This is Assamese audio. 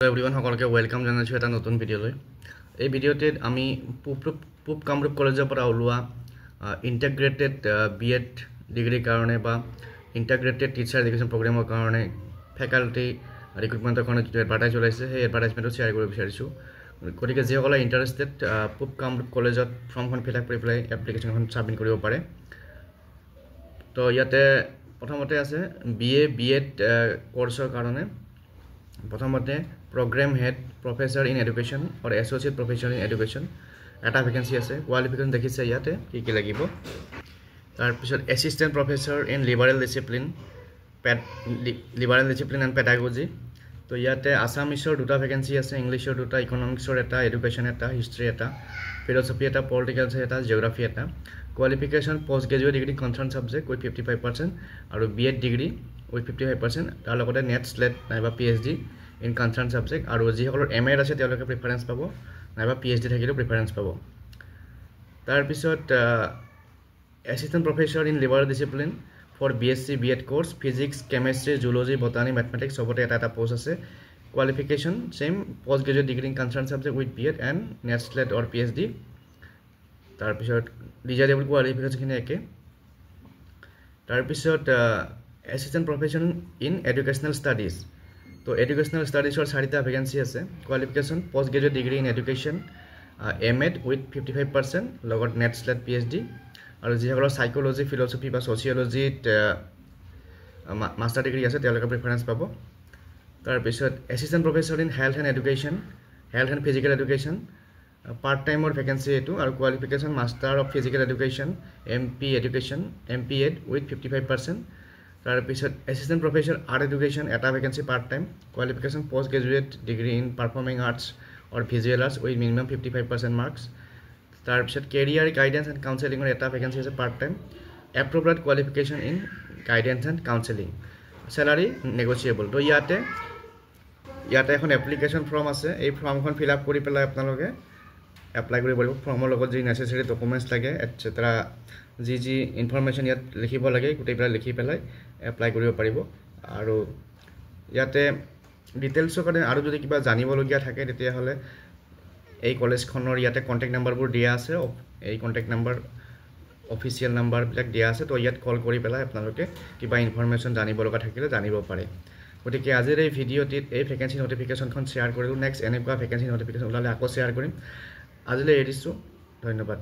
এভরিওয়ান সকলকে ওয়েলকাম জানাচ্ছি এটা নতুন ভিডিওলৈ। এই ভিডিওতে আমি পূব কামৰূপ কলেজৰ পৰা ওলোৱা ইন্টিগ্ৰেটেড বিএড ডিগ্ৰীৰ কাৰণে বা ইন্টিগ্ৰেটেড টিচাৰ এডুকেশ্যন প্ৰগ্ৰামৰ কাৰণে ফেকাল্টি ৰিক্ৰুটমেণ্টৰ কাৰণে যিটো এডভাৰটাইজ ওলাইছে সেই এডভাৰটাইজমেণ্টটো শ্বেয়াৰ কৰিব বিচাৰিছোঁ। গতিকে যিসকলে ইণ্টাৰেষ্টেড পূব কামৰূপ কলেজত ফৰ্মখন ফিল আপ কৰি পেলাই এপ্লিকেশ্যনখন ছাবমিট কৰিব পাৰে। তো ইয়াতে প্ৰথমতে আছে বিএড কোৰ্চৰ কাৰণে প্ৰথমতে program head professor in education or associate professor in education এটা ভেকেঞ্চি আছে। কোৱালিফিকেশ্যন দেখিছে ইয়াতে কি লাগিব। তাৰপিছত assistant professor in liberal discipline and pedagogy. তো ইয়াতে আছামিছৰ দুটা ভেকেঞ্চি আছে, ইংলিছৰ দুটা, ইকনমিক্সৰ এটা, এডুকেশ্যন এটা, হিষ্ট্ৰী এটা, ফিলচফি এটা, পলিটিকেল এটা, জিঅ'গ্ৰাফি এটা। Qualification post graduate degree concerned subject with 55% আৰু বিএড ডিগ্ৰী উইথ 55%, তাৰ লগতে নেট স্লেট নাইবা PhD ইন কনচাৰ্ণ ছাবজেক্ট। আৰু যিসকলৰ MA আছে তেওঁলোকে প্ৰিফাৰেঞ্চ পাব, নাইবা PhD থাকিলেও প্ৰিফাৰেঞ্চ পাব। তাৰপিছত assistant professor in liberal discipline for BSc BEd course, physics, chemistry, zoology, botany, mathematics চবতে এটা পোষ্ট আছে। Qualification same post graduate degree in concern subject with BEd and NET SLET or PhD। তাৰপিছত ডিজাইৰেবল কোৱালিফিকেশ্যনখিনি একে। তাৰপিছত assistant professor in educational studies. তো এডুকেশ্যনেল ষ্টাডিজৰ 4টা ভেকেঞ্চি আছে। Qualification post graduate degree in education MA with 55%, লগত নেট স্লেট PhD। আৰু যিসকলৰ সাইকোলজি, ফিলচফি বা ছচিয়লজিত মাষ্টাৰ ডিগ্ৰী আছে তেওঁলোকে প্ৰিফাৰেঞ্চ পাব। তাৰপিছত assistant professor in health and physical education, part টাইমৰ ভেকেঞ্চি এইটো। আৰু qualification master of physical education MPEd with 55%। তাৰপিছত এছিষ্টেণ্ট প্ৰফেসৰ আৰ্ট এডুকেশ্যন এটা vacancy part time. Qualification post graduate degree in performing arts or visual arts with minimum 55% marks. তাৰপিছত কেৰিয়াৰ গাইডেন্স এণ্ড কাউন্সেলিঙৰ এটা ভেকেঞ্চি আছে part time. Appropriate qualification in guidance and counselling, salary negotiable. তো ইয়াতে এখন এপ্লিকেশ্যন ফৰ্ম আছে। এই ফৰ্মখন ফিল আপ কৰি পেলাই আপোনালোকে এপ্লাই কৰিব পাৰিব। ফৰ্মৰ লগত যি নেচেচাৰী ডকুমেণ্টছ লাগে এটচেট্ৰা, যি ইনফৰমেশ্যন ইয়াত লিখিব লাগে গোটেইবিলাক লিখি পেলাই এপ্লাই কৰিব পাৰিব। আৰু ইয়াতে ডিটেইলছৰ কাৰণে আৰু যদি কিবা জানিবলগীয়া থাকে তেতিয়াহ'লে এই কলেজখনৰ ইয়াতে কণ্টেক্ট নাম্বাৰবোৰ দিয়া আছে। এই কণ্টেক্ট নাম্বাৰ অফিচিয়েল নাম্বাৰবিলাক দিয়া আছে। তো ইয়াত কল কৰি পেলাই আপোনালোকে কিবা ইনফৰমেশ্যন জানিব লগা থাকিলে জানিব পাৰে। গতিকে আজিৰ এই ভিডিঅ'টিত এই ভেকেঞ্চি নটিফিকেশ্যনখন শ্বেয়াৰ কৰিলোঁ। নেক্সট এনেকুৱা ভেকেঞ্চি নটিফিকেশ্যন ওলালে আকৌ শ্বেয়াৰ কৰিম। আজিলৈ এৰিছোঁ, ধন্যবাদ।